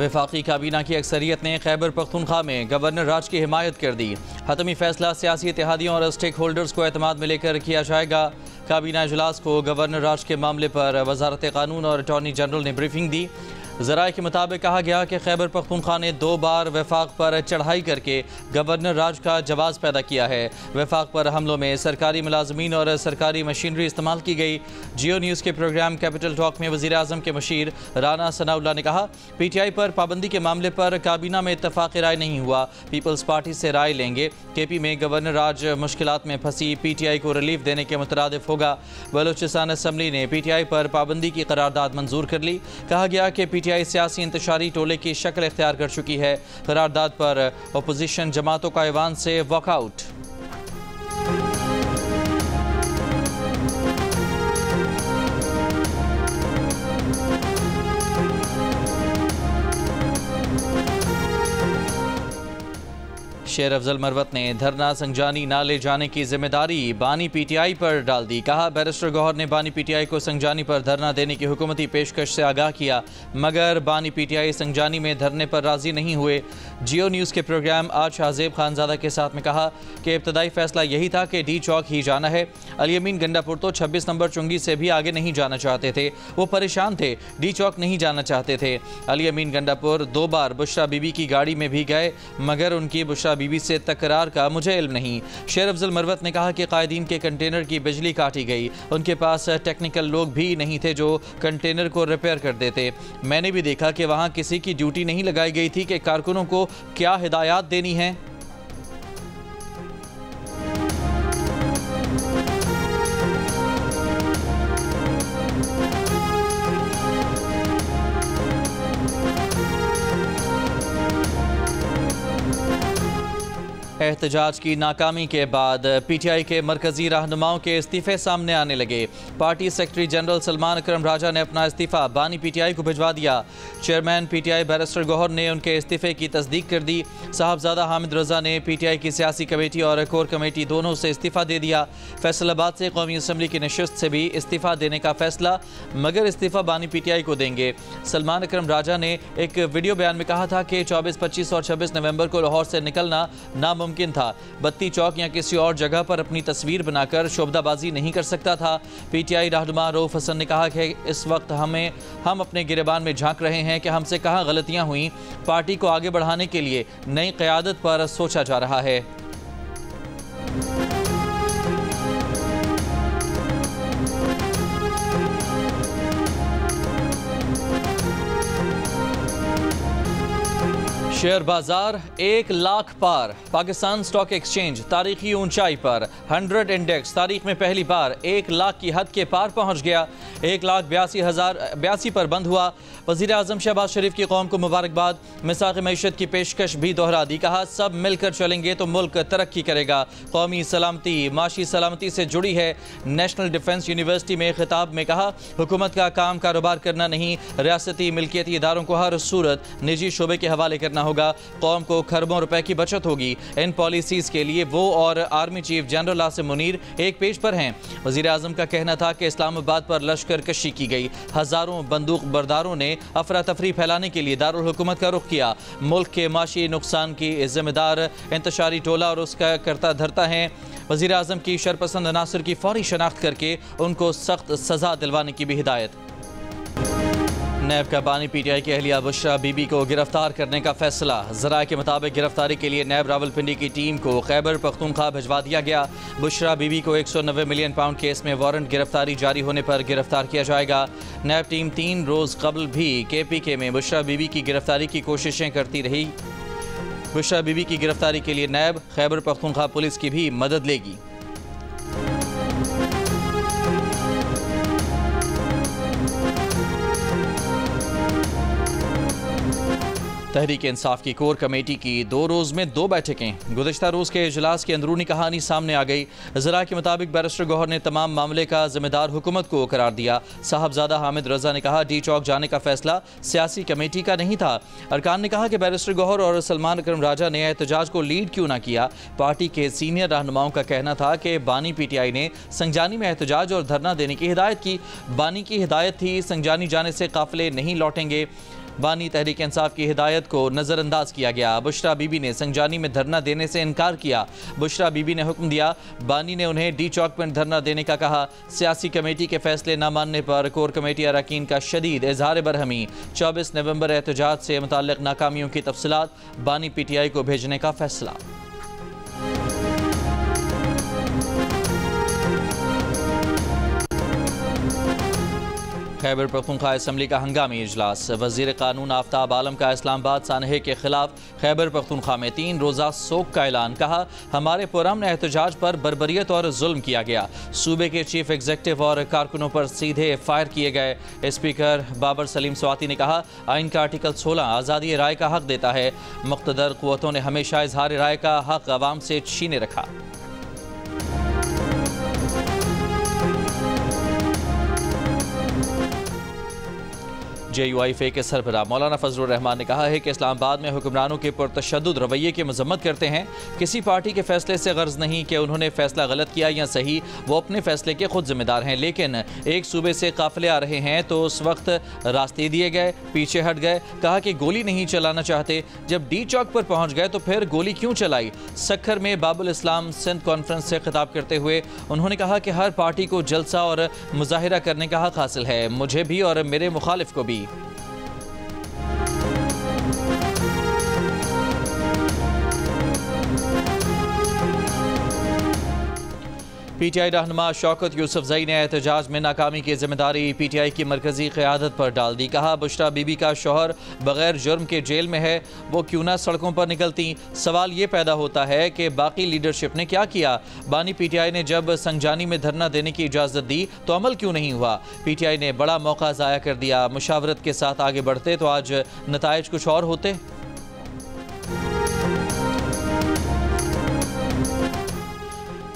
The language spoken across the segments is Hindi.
वफाकी काबीना की अक्सरियत ने खैबर पख्तूनख्वा में गवर्नर राज की हिमायत कर दी। हतमी फैसला सियासी इत्तेहादियों और स्टेक होल्डर्स को एतमाद में लेकर किया जाएगा। काबीना इजलास को गवर्नर राज के मामले पर वजारत कानून और अटॉर्नी जनरल ने ब्रीफिंग दी। ज़राए के मुताबिक कहा गया कि खैबर पख्तूनख्वा ने 2 बार वफाक पर चढ़ाई करके गवर्नर राज का जवाब पैदा किया है। वफाक पर हमलों में सरकारी मुलाजमीन और सरकारी मशीनरी इस्तेमाल की गई। जियो न्यूज़ के प्रोग्राम कैपिटल टॉक में वज़ीर आज़म के मशीर राना सनाउल्लाह ने कहा, PTI पर पाबंदी के मामले पर काबीना में इत्तफाक़ राय नहीं हुआ, पीपल्स पार्टी से राय लेंगे। KP में गवर्नर राज मुश्किलात में फंसी PTI को रिलीफ देने के मुतरादिफ होगा। बलूचिस्तान असम्बली ने PTI पर पाबंदी की करारदाद मंजूर कर ली। कहा गया कि PTI सियासी इंतशारी टोले की शक्ल इख्तियार कर चुकी है। करारदाद पर अपोजिशन जमातों का ऐवान से वॉकआउट। शेर अफजल मरवत ने धरना संजानी ना ले जाने की जिम्मेदारी बानी PTI पर डाल दी। कहा, बैरिस्टर गौहर ने बानी PTI को संजानी पर धरना देने की हुकूमती पेशकश से आगाह किया, मगर बानी PTI संजानी में धरने पर राजी नहीं हुए। जियो न्यूज़ के प्रोग्राम आज शाहजेब खानजादा के साथ में कहा कि इब्तदाई फैसला यही था कि D चौक ही जाना है। अली अमीन गंडापुर तो 26 नंबर चुंगी से भी आगे नहीं जाना चाहते थे, वो परेशान थे, D चौक नहीं जाना चाहते थे। अली अमीन गंडापुर 2 बार बुशरा बीबी की गाड़ी में भी गए, मगर उनकी बुशरा बीबी से तकरार का मुझे इल्म नहीं। शेर अफजल मरवत ने कहा कि कायदीन के कंटेनर की बिजली काटी गई, उनके पास टेक्निकल लोग भी नहीं थे जो कंटेनर को रिपेयर कर देते। मैंने भी देखा कि वहां किसी की ड्यूटी नहीं लगाई गई थी कि कारकुनों को क्या हिदायत देनी है। एहतजाज की नाकामी के बाद PTI के मरकजी रहनुमाओं के इस्तीफे सामने आने लगे। पार्टी सेक्रेटरी जनरल सलमान अकरम राजा ने अपना इस्तीफा बानी PTI को भिजवा दिया। चेयरमैन PTI बैरिस्टर गौहर ने उनके इस्तीफे की तस्दीक कर दी। साहबजादा हामिद रजा ने PTI की सियासी कमेटी और कोर कमेटी दोनों से इस्तीफा दे दिया। फैसलाबाद से कौमी असम्बली की नशिस्त से भी इस्तीफा देने का फैसला, मगर इस्तीफा बानी PTI को देंगे। सलमान अकरम राजा ने एक वीडियो बयान में कहा था कि 24, 25 और 26 नवंबर को लाहौर से निकलना नामुमकिन था। बत्ती चौक या किसी और जगह पर अपनी तस्वीर बनाकर शोबदाबाजी नहीं कर सकता था। PTI रहनुमा रऊफ हसन ने कहा कि इस वक्त हम अपने गिरेबान में झांक रहे हैं कि हमसे कहाँ गलतियां हुई। पार्टी को आगे बढ़ाने के लिए नई क़यादत पर सोचा जा रहा है। शेयर बाजार 1 लाख पार। पाकिस्तान स्टॉक एक्सचेंज तारीखी ऊंचाई पर। 100 इंडेक्स तारीख में पहली बार 1 लाख की हद के पार पहुंच गया। 1,82,082 पर बंद हुआ। वज़ीर आज़म शहबाज शरीफ की कौम को मुबारकबाद। मिसाक़ मईशत की पेशकश भी दोहरा दी। कहा, सब मिलकर चलेंगे तो मुल्क तरक्की करेगा। कौमी सलामती माशी सलामती से जुड़ी है। नेशनल डिफेंस यूनिवर्सिटी में खिताब में कहा, हुकूमत का काम कारोबार करना नहीं, रियासती मिल्कियती इदारों को हर सूरत निजी शोबे के हवाले करना होगा। कौम को खरबों रुपए की बचत होगी। इन पॉलिसीज के लिए वो और army chief general Asim Munir एक पेज पर हैं। वज़ीर आज़म का कहना था कि इस्लामाबाद पर लश्कर कशी की गई। हज़ारों बंदूक बरदारों ने अफरा तफरी फैलाने के लिए दारुल हुकूमत का रुख किया। मुल्क के माशी नुकसान की जिम्मेदार इंतशारी टोला और उसका करता धरता है। वज़ीर आज़म की शरपसंद अनासर की फौरी शनाख्त करके उनको सख्त सज़ा दिलवाने की भी हिदायत। नैब का बानी PTI की अहलिया बुशरा बीबी को गिरफ्तार करने का फैसला। ज़राए के मुताबिक गिरफ्तारी के लिए नैब रावलपिंडी की टीम को खैबर पख्तूनख्वा भिजवा दिया गया। बुशरा बीबी को 190 मिलियन पाउंड केस में वारंट गिरफ्तारी जारी होने पर गिरफ्तार किया जाएगा। नैब टीम 3 रोज़ कबल भी KPK में बुशरा बीबी की गिरफ्तारी की कोशिशें करती रही। बुशरा बीबी की गिरफ्तारी के लिए नैब खैबर पख्तूनख्वा पुलिस की भी मदद लेगी। तहरीक इंसाफ की कोर कमेटी की 2 रोज़ में 2 बैठकें। गुज़िश्ता रोज़ के इजलास की अंदरूनी कहानी सामने आ गई। ज़रा के मुताबिक बैरिस्टर गौहर ने तमाम मामले का जिम्मेदार हुकूमत को करार दिया। साहबजादा हामिद रजा ने कहा, D चौक जाने का फैसला सियासी कमेटी का नहीं था। अरकान ने कहा कि बैरिस्टर गौहर और सलमान अकरम राजा ने एहतजाज को लीड क्यों ना किया। पार्टी के सीनियर रहनुमाओं का कहना था कि बानी PTI ने संजानी में एहतजाज और धरना देने की हिदायत की। बानी की हिदायत थी संजानी जाने से काफिले नहीं लौटेंगे। बानी तहरीक इंसाफ की हिदायत को नज़रअंदाज किया गया। बुशरा बीबी ने संजानी में धरना देने से इनकार किया। बुशरा बीबी ने हुक्म दिया, बानी ने उन्हें डी चौक पर धरना देने का कहा। सियासी कमेटी के फैसले न मानने पर कोर कमेटी अरकान का शदीद इजहार बरहमी। 24 नवंबर एहतजाज से मुताल्लिक नाकामियों की तफसीलात बानी PTI को भेजने का फैसला। खैबर पख्तूनख्वा असम्बली का हंगामी इजलास। वज़ीर कानून आफ्ताब आलम का इस्लामाबाद सानहे के खिलाफ खैबर पख्तूनख्वा में 3 रोज़ा सोग का ऐलान। कहा, हमारे पुरअमन एहतजाज पर बर्बरियत और जुल्म किया गया। सूबे के चीफ एग्जीक्यूटिव और कारकुनों पर सीधे फायर किए गए। स्पीकर बाबर सलीम स्वाति ने कहा, आइन का आर्टिकल 16 आज़ादी राय का हक देता है। मुक़्तदर क़ुव्वतों ने हमेशा इजहार राय का हक अवाम से छीने रखा। JUIFA के सरबराह मौलाना फजलुर रहमान ने कहा है कि इस्लामाबाद में हुक्मरानों के पुरतशद्दुद रवैये की मजम्मत करते हैं। किसी पार्टी के फैसले से गर्ज नहीं कि उन्होंने फैसला गलत किया या सही, वो अपने फैसले के खुद जिम्मेदार हैं। लेकिन एक सूबे से काफिले आ रहे हैं तो उस वक्त रास्ते दिए गए, पीछे हट गए। कहा कि गोली नहीं चलाना चाहते, जब डी चौक पर पहुंच गए तो फिर गोली क्यों चलाई। सक्खर में बाबुल इस्लाम सिंध कॉन्फ्रेंस से खिताब करते हुए उन्होंने कहा कि हर पार्टी को जलसा और मुजाहिरा करने का हक हासिल है, मुझे भी और मेरे मुखालिफ को भी। PTI रहनुमा शौकत यूसुफजई ने एहतजाज में नाकामी की जिम्मेदारी PTI की मरकजी क़यादत पर डाल दी। कहा, बुशरा बीबी का शौहर बगैर जुर्म के जेल में है, वो क्यों ना सड़कों पर निकलती। सवाल ये पैदा होता है कि बाकी लीडरशिप ने क्या किया। बानी PTI ने जब संजानी में धरना देने की इजाज़त दी तो अमल क्यों नहीं हुआ। PTI ने बड़ा मौका ज़ाया कर दिया। मुशावरत के साथ आगे बढ़ते तो आज नताइज कुछ और होते।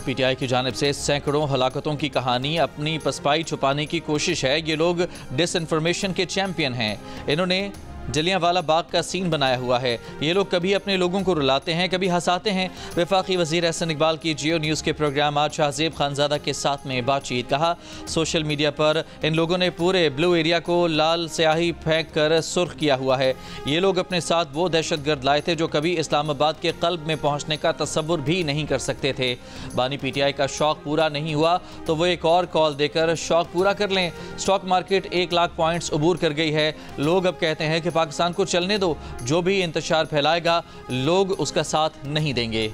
PTI की जानिब से सैकड़ों हलाकतों की कहानी अपनी पसपाई छुपाने की कोशिश है। ये लोग डिसइंफॉर्मेशन के चैंपियन हैं। इन्होंने जलियांवाला बाग का सीन बनाया हुआ है। ये लोग कभी अपने लोगों को रुलाते हैं, कभी हंसाते हैं। वफाकी वज़ीर एहसन इकबाल की जियो न्यूज़ के प्रोग्राम आज शाहजेब खानज़ादा के साथ में बातचीत। कहा, सोशल मीडिया पर इन लोगों ने पूरे ब्लू एरिया को लाल स्याही फेंक कर सुर्ख किया हुआ है। ये लोग अपने साथ वो दहशतगर्द लाए थे जो कभी इस्लामाबाद के क़ल्ब में पहुँचने का तसव्वुर भी नहीं कर सकते थे। बानी PTI का शौक़ पूरा नहीं हुआ तो वो एक और कॉल देकर शौक़ पूरा कर लें। स्टॉक मार्केट 1 लाख पॉइंट्स अबूर कर गई है। लोग अब कहते हैं कि पाकिस्तान को चलने दो, जो भी इंतशार फैलाएगा लोग उसका साथ नहीं देंगे।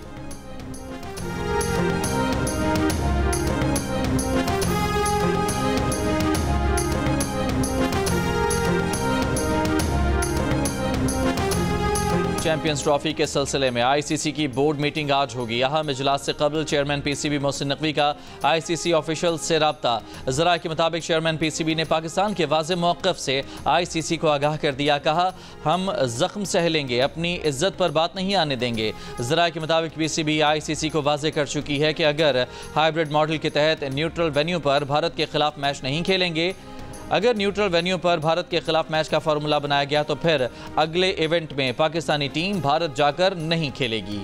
चैंपियंस ट्रॉफी के सिलसिले में ICC की बोर्ड मीटिंग आज होगी। यहाँ इजलास से कबल चेयरमैन PCB मोहसिन नकवी का ICC ऑफिशियल से रब्ता। ज़राए के मुताबिक चेयरमैन PCB ने पाकिस्तान के वाज़े मौक़िफ़ से ICC को आगाह कर दिया। कहा, हम ज़ख्म सह लेंगे, अपनी इज्जत पर बात नहीं आने देंगे। ज़राए के मुताबिक PCB ICC को वाज़े कर चुकी है कि अगर हाइब्रिड मॉडल के तहत न्यूट्रल वेन्यू पर भारत के खिलाफ मैच नहीं खेलेंगे, अगर न्यूट्रल वेन्यू पर भारत के खिलाफ मैच का फार्मूला बनाया गया तो फिर अगले इवेंट में पाकिस्तानी टीम भारत जाकर नहीं खेलेगी।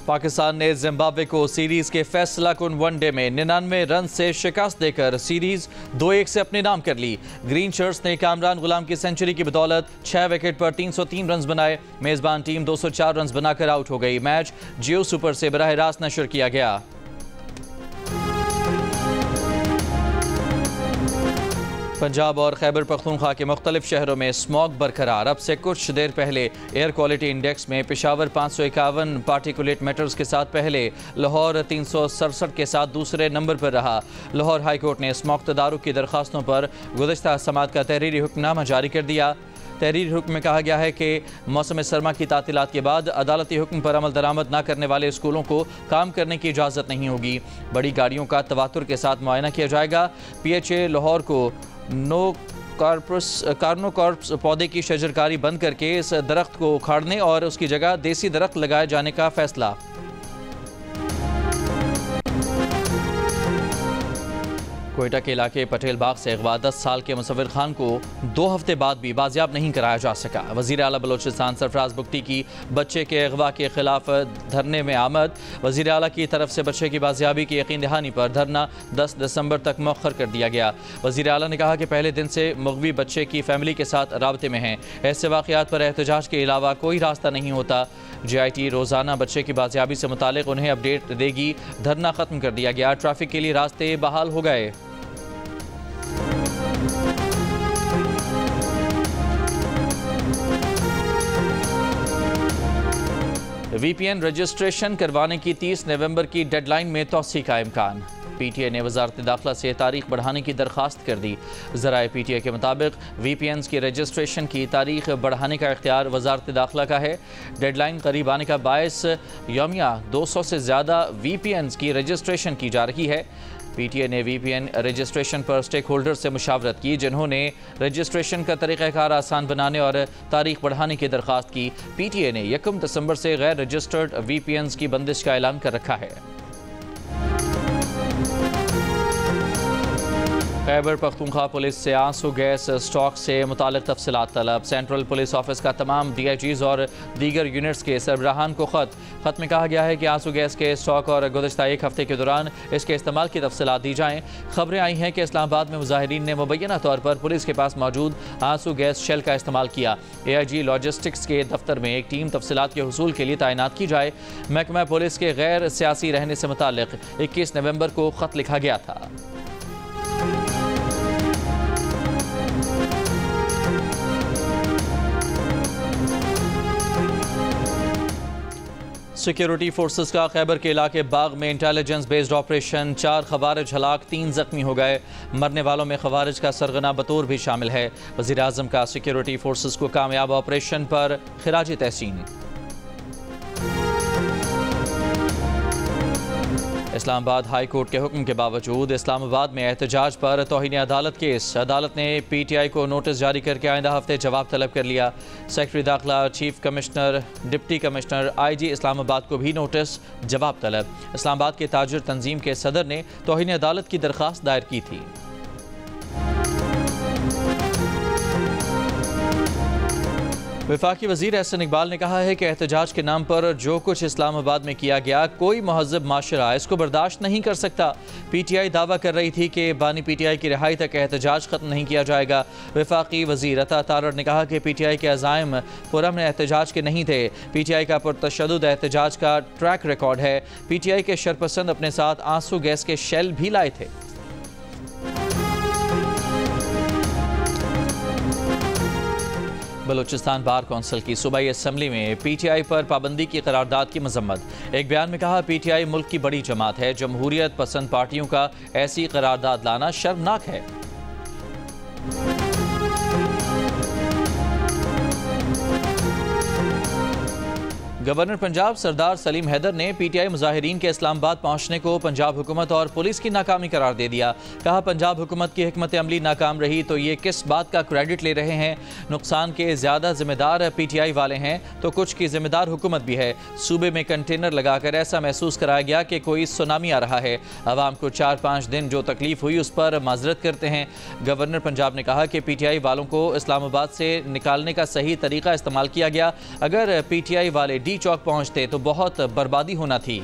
पाकिस्तान ने जिम्बाब्वे को सीरीज के फैसला कुन वनडे में 99 रन से शिकस्त देकर सीरीज 2-1 से अपने नाम कर ली। ग्रीन शर्ट्स ने कामरान गुलाम की सेंचुरी की बदौलत 6 विकेट पर 303 रन बनाए। मेजबान टीम 204 रन बनाकर आउट हो गई। मैच जियो सुपर से बराह रास्त नशर किया गया। पंजाब और खैबर पख्तूनख्वा के मुख्तलिफ शहरों में स्मॉग बरकरार। अब से कुछ देर पहले एयर क्वालिटी इंडेक्स में पेशावर 551 पार्टिकुलेट मैटर्स के साथ पहले, लाहौर 367 के साथ दूसरे नंबर पर रहा। लाहौर हाई कोर्ट ने स्मॉग तदारुक की दरखास्तों पर गुज़िश्ता समात का तहरीरी हुक्मनामा जारी कर दिया। तहरीरी हुक्म में कहा गया है कि मौसम सरमा की तातीलात के बाद अदालती हुक्म पर अमल दरामद न करने वाले स्कूलों को काम करने की इजाज़त नहीं होगी। बड़ी गाड़ियों का तवातुर के साथ मुआयना किया जाएगा। PHA लाहौर को कार्नोकॉर्प्स पौधे की शजरकारी बंद करके इस दरख्त को उखाड़ने और उसकी जगह देसी दरख्त लगाए जाने का फैसला। कोयटा के इलाके पटेल बाग से अगवा 10 साल के मुसव्विर खान को 2 हफ्ते बाद भी बाजियाब नहीं कराया जा सका। वज़ीर आला बलोचिस्तान सरफराज बुख्ती की बच्चे के अगवा के खिलाफ धरने में आमद। वज़ीर आला की तरफ से बच्चे की बाजियाबी की यकीन दहानी पर धरना 10 दिसंबर तक मौखर कर दिया गया। वज़ीर आला ने कहा कि पहले दिन से मुग़वी बच्चे की फैमिली के साथ राबते में हैं। ऐसे वाक़यात पर एहतजाज के अलावा कोई रास्ता नहीं होता। JIT रोज़ाना बच्चे की बाजियाबी से मुतालिक उन्हें अपडेट देगी। धरना ख़त्म कर दिया गया। ट्रैफिक के लिए रास्ते बहाल हो गए। VPN रजिस्ट्रेशन करवाने की 30 नवंबर की डेडलाइन में तौसी का इम्कान। PTI ने वजारत दाखिला से तारीख बढ़ाने की दरख्वास्त कर दी। ज़राए PTI के मुताबिक VPNs की रजिस्ट्रेशन की तारीख बढ़ाने का इख्तियार वजारत दाखिला का है। डेडलाइन करीब आने का बायस यौमिया 200 से ज़्यादा VPNs की रजिस्ट्रेशन की जा रही है। PTI ने VPN रजिस्ट्रेशन पर स्टेक होल्डर से मुशावरत की, जिन्होंने रजिस्ट्रेशन का तरीक़ाकार आसान बनाने और तारीख बढ़ाने की दरख्वास्त की। PTI ने 1 दिसंबर से गैर रजिस्टर्ड VPNs की बंदिश का ऐलान कर रखा है। खैबर पख्तूनख्वा पुलिस से आंसू गैस स्टॉक से मुतालिक तफसीलात तलब। सेंट्रल पुलिस ऑफिस का तमाम DIGs और दीगर यूनिट्स के सरबराहान को ख़त में कहा गया है कि आंसू गैस के स्टॉक और गुज़श्ता 1 हफ्ते के दौरान इसके इस्तेमाल की तफसीलात दी जाएँ। खबरें आई हैं कि इस्लामाबाद में मुजाहिरीन ने मुबैना तौर पर पुलिस के पास मौजूद आंसू गैस शेल का इस्तेमाल किया। AIG लॉजिस्टिक्स के दफ्तर में एक टीम तफसीलात के हुसूल के लिए तैनात की जाए। महकमा पुलिस के गैर सियासी रहने से मुतालिक 21 नवंबर को ख़त लिखा गया था। सिक्योरिटी फोर्सेस का खैबर के इलाके बाग में इंटेलिजेंस बेस्ड ऑपरेशन। 4 खवारिज हलाक, 3 जख्मी हो गए। मरने वालों में खवारिज का सरगना बतौर भी शामिल है। वज़ीर आज़म का सिक्योरिटी फोर्सेस को कामयाब ऑपरेशन पर खिराज तहसीन। इस्लामाबाद हाई कोर्ट के हुक्म के बावजूद इस्लामाबाद में एहतजाज पर तौहीन अदालत केस। अदालत ने PTI को नोटिस जारी करके आइंदा हफ्ते जवाब तलब कर लिया। सेक्रेटरी दाखिला, chief commissioner, deputy commissioner, IG Islamabad को भी नोटिस जवाब तलब। इस्लामाबाद के ताजिर तंजीम के सदर ने तौहीन अदालत की दरख्वास्त दायर की थी। वफाकी वज़ीर एहसन इकबाल ने कहा है कि एहतजाज के नाम पर जो कुछ इस्लामाबाद में किया गया, कोई महज़ब माशरा इसको बर्दाश्त नहीं कर सकता। PTI दावा कर रही थी कि बानी PTI की रिहाई तक एहतजाज ख़त्म नहीं किया जाएगा। वफाकी वज़ीर अता तारड़ ने कहा कि PTI के अज़ाइम पुरअमन एहतजाज के नहीं थे। PTI का पुरतशद्दुद एहतजाज का ट्रैक रिकॉर्ड है। PTI के शरपसंद अपने साथ आंसू गैस के शेल भी लाए थे। बलूचिस्तान बार कौंसिल की सूबाई असम्बली में PTI पर पाबंदी की करारदाद की मजम्मत। एक बयान में कहा, PTI मुल्क की बड़ी जमात है। जमहूरियत पसंद पार्टियों का ऐसी करारदाद लाना शर्मनाक है। गवर्नर पंजाब सरदार सलीम हैदर ने PTI मुजाहिरीन के इस्लामाबाद पहुंचने को पंजाब हुकूमत और पुलिस की नाकामी करार दे दिया। कहा, पंजाब हुकूमत की हिकमत अमली नाकाम रही तो ये किस बात का क्रेडिट ले रहे हैं। नुकसान के ज़्यादा जिम्मेदार PTI वाले हैं तो कुछ की जिम्मेदार हुकूमत भी है। सूबे में कंटेनर लगाकर ऐसा महसूस कराया गया कि कोई सुनामी आ रहा है। आवाम को 4-5 दिन जो तकलीफ हुई उस पर माजरत करते हैं। गवर्नर पंजाब ने कहा कि PTI वालों को इस्लामाबाद से निकालने का सही तरीका इस्तेमाल किया गया। अगर PTI वाले डी चौक पहुंचते तो बहुत बर्बादी होना थी।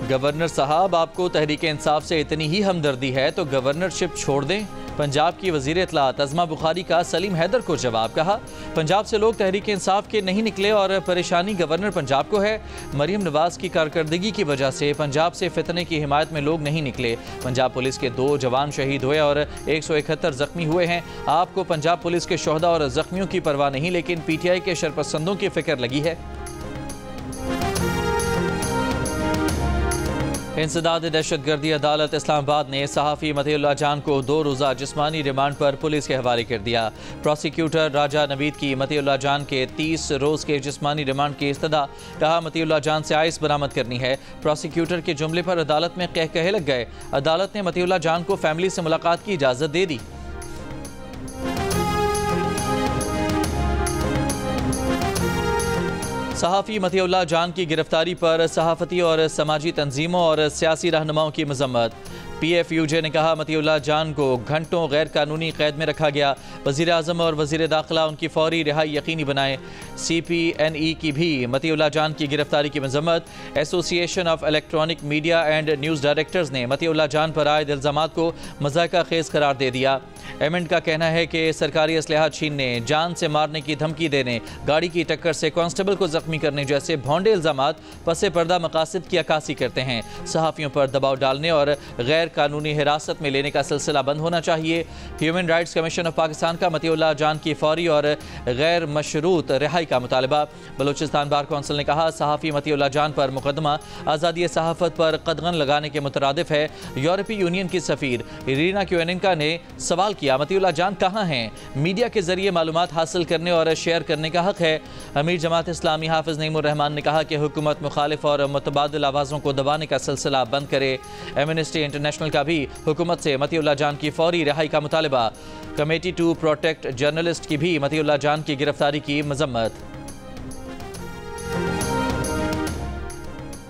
गवर्नर साहब, आपको तहरीक इंसाफ से इतनी ही हमदर्दी है तो गवर्नरशिप छोड़ दें। पंजाब की वज़ीर इत्तलात अज़मा बुखारी का सलीम हैदर को जवाब। कहा, पंजाब से लोग तहरीक इंसाफ के नहीं निकले और परेशानी गवर्नर पंजाब को है। मरीम नवाज की कारकर्दगी की वजह से पंजाब से फितने की हिमायत में लोग नहीं निकले। पंजाब पुलिस के 2 जवान शहीद हुए और 171 जख्मी हुए हैं। आपको पंजाब पुलिस के शोहदा और जख्मियों की परवाह नहीं, लेकिन PTI के शरपसंदों की फिक्र लगी है। इंसदाद दहशतगर्दी अदालत इस्लामाबाद ने सहाफ़ी मतीउल्लाह जान को 2 रोज़ा जिस्मानी रिमांड पर पुलिस के हवाले कर दिया। प्रोसिक्यूटर राजा नवीद की मतीउल्लाह जान के 30 रोज़ के जिस्मानी रिमांड की इस्तदा। कहा, मतीउल्लाह जान से आइस बरामद करनी है। प्रोसिक्यूटर के जुमले पर अदालत में कहकहे लग गए। अदालत ने मतीउल्लाह जान को फैमिली से मुलाकात की इजाज़त दे दी। सहाफ़ी मतीउल्लाह जान की गिरफ्तारी पर सहाफ़ती और समाजी तंजीमों और सियासी रहनुमाओं की मजम्मत। PFUJ ने कहा मतीउल्लाह जान को घंटों गैर कानूनी कैद में रखा गया। वज़ीर आज़म और वज़ीर दाखिला उनकी फौरी रिहाई यकीनी बनाए। CPNE की भी मतीउल्लाह जान की गिरफ्तारी की मजम्मत। Association of electronic media and news directors ने मतीउल्लाह जान पर आए इल्ज़ामात को मज़ाक़ा खेज़ करार दे दिया। एमेंट का कहना है कि सरकारी असलहा छीनने, जान से मारने की धमकी देने, गाड़ी की टक्कर से कांस्टेबल को जख्मी करने जैसे भोंडे इल्ज़ामात पसे पर्दा मकासद की अक्कासी करते हैं। सहाफ़ियों पर दबाव डालने और गैर कानूनी हिरासत में लेने का सिलसिला बंद होना चाहिए। Human rights commission of Pakistan का मतीउल्लाह जान की फौरी और गैर मशरूत रिहाई का मुतालबा। बलूचिस्तान बार कौंसिल ने कहा सहाफ़ी मतीउल्लाह जान पर मुकदमा आज़ादी सहाफ़त पर कदगन लगाने के मुतरादिफ है। यूरोपीय यूनियन की सफ़ीर इरीना क्यूएनिका ने सवाल किया मतीउल्लाह जान कहाँ हैं? मीडिया के जरिए मालूमात हासिल करने और शेयर करने का हक है। अमीर जमात इस्लामी हाफिज़ नईमुर रहमान ने कहा कि हुकूमत मुखालिफ और मुतबादिल आवाज़ों को दबाने का सिलसिला बंद करे। एमनेस्टी इंटरनेशनल का भी हुकूमत से मतीउल्लाह जान की फौरी रिहाई का मुतालबा। कमेटी टू प्रोटेक्ट जर्नलिस्ट की भी मतीउल्लाह जान की गिरफ्तारी की मजम्मत।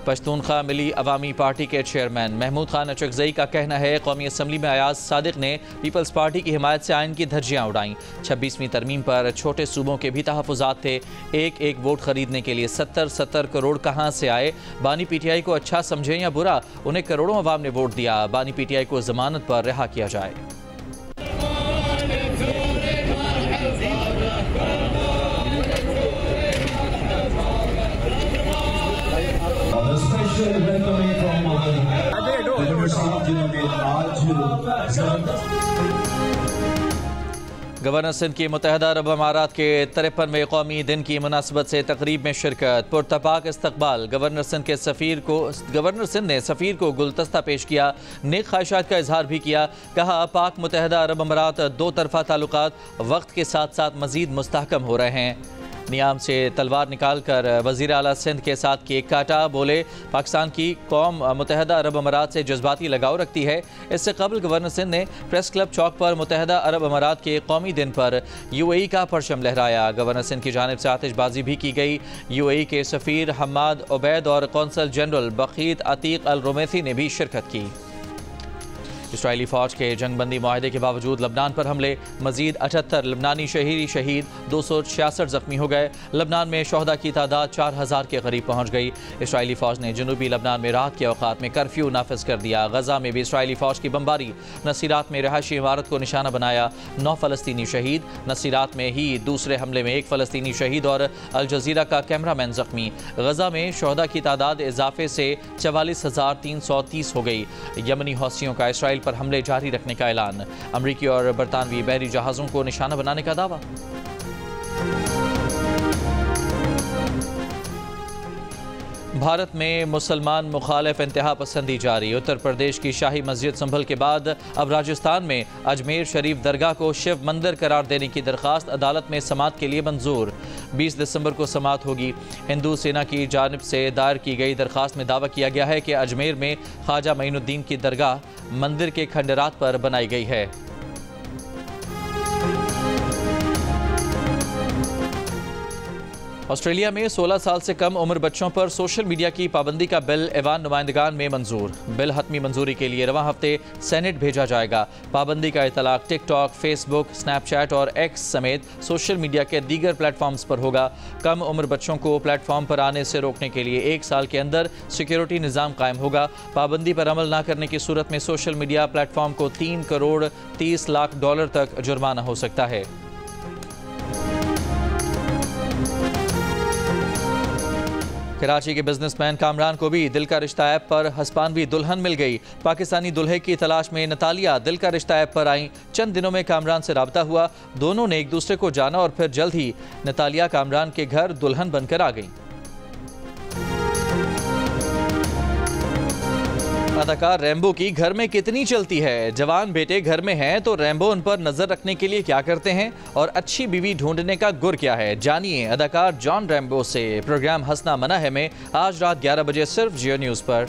पश्तूनख्वा मिली अवामी पार्टी के चेयरमैन महमूद खान अचकजई का कहना है कौमी असम्बली में अयाज सादिक ने पीपल्स पार्टी की हिमायत से आइन की धज्जियाँ उड़ाईं। 26वीं तरमीम पर छोटे सूबों के भी तहफ़्फ़ुज़ात थे। एक वोट खरीदने के लिए 70 करोड़ कहाँ से आए? बानी PTI को अच्छा समझें या बुरा, उन्हें करोड़ों अवाम ने वोट दिया। बानी PTI को जमानत पर रिहा किया जाए। गवर्नर सिंध की मुत्तहदा अरब अमारात के 53वें कौमी दिन की मुनासबत से तकरीब में शिरकत। पुरतपाक इस्तकबाल। गवर्नर सिंध ने सफ़ीर को गुलदस्ता पेश किया। नेक ख्वाहिशात का इजहार भी किया। कहा पाक मुत्तहदा अरब अमारात दो तरफ़ा ताल्लुकात वक्त के साथ साथ मज़ीद मुस्तहकम हो रहे हैं। नियाम से तलवार निकाल कर वज़ीर आला सिंध के साथ केक काटा। बोले पाकिस्तान की कौम मुत्तहदा अरब अमारात से जज्बाती लगाव रखती है। इससे कबल गवर्नर सिंध ने प्रेस क्लब चौक पर मुत्तहदा अरब अमारात के कौमी दिन पर UAE का परचम लहराया। गवर्नर सिंध की जानिब से आतिशबाजी भी की गई। UAE के सफ़ीर हम्माद उबैद और कौंसल जनरल बकीत अतीक अल रुमैसी ने भी शिरकत की। इसराइली फ़ौज के जंगबंदी माहदे के बावजूद लबनान पर हमले। मजीद 78 लबनानी शहीद 266 जख्मी हो गए। लबनान में शहदा की तादाद 4000 के करीब पहुँच गई। इसराइली फ़ौज ने जनूबी लबनान में रात के औकात में कर्फ्यू नाफिज कर दिया। गजा में भी इसराइली फ़ौज की बमबारी। नसीरात में रहायशी इमारत को निशाना बनाया। 9 फ़लस्तीनी शहीद। नसीरात में ही दूसरे हमले में 1 फ़लस्तीनी शहीद और अल जज़ीरा का कैमरामैन जख्मी। गजा में शहदा की तादाद इजाफे से 44,330 हो गई। यमनी हौसियों का इसराइल पर हमले जारी रखने का ऐलान। अमरीकी और बरतानवी बहरी जहाज़ों को निशाना बनाने का दावा। भारत में मुसलमान मुखालिफ इंतहा पसंदी जारी। उत्तर प्रदेश की शाही मस्जिद संभल के बाद अब राजस्थान में अजमेर शरीफ दरगाह को शिव मंदिर करार देने की दरख्वास्त अदालत में समात के लिए मंजूर। 20 दिसंबर को समात होगी। हिंदू सेना की जानिब से दायर की गई दरख्वास्त में दावा किया गया है कि अजमेर में ख्वाजा मोइनुद्दीन की दरगाह मंदिर के खंडरात पर बनाई गई है। ऑस्ट्रेलिया में 16 साल से कम उम्र बच्चों पर सोशल मीडिया की पाबंदी का बिल ऐवान नुमाइंदगान में मंजूर। बिल हतमी मंजूरी के लिए रवां हफ्ते सेनेट भेजा जाएगा। पाबंदी का इतलाक टिकटॉक, फेसबुक, स्नैपचैट और एक्स समेत सोशल मीडिया के दीगर प्लेटफॉर्म्स पर होगा। कम उम्र बच्चों को प्लेटफॉर्म पर आने से रोकने के लिए 1 साल के अंदर सिक्योरिटी निज़ाम कायम होगा। पाबंदी पर अमल न करने की सूरत में सोशल मीडिया प्लेटफॉर्म को $3 करोड़ 30 लाख तक जुर्माना हो सकता है। कराची के बिजनेसमैन कामरान को भी दिल का रिश्ता ऐप पर हस्पानवी दुल्हन मिल गई। पाकिस्तानी दुल्हे की तलाश में नतालिया दिल का रिश्ता ऐप पर आईं। चंद दिनों में कामरान से राब्ता हुआ। दोनों ने एक दूसरे को जाना और फिर जल्द ही नतालिया कामरान के घर दुल्हन बनकर आ गई। अदाकार रैम्बो की घर में कितनी चलती है। जवान बेटे घर में हैं तो रैम्बो उन पर नजर रखने के लिए क्या करते हैं और अच्छी बीवी ढूंढने का गुर क्या है, जानिए अदाकार जॉन रैम्बो से। प्रोग्राम हंसना मना है में आज रात 11 बजे सिर्फ जियो न्यूज़ पर।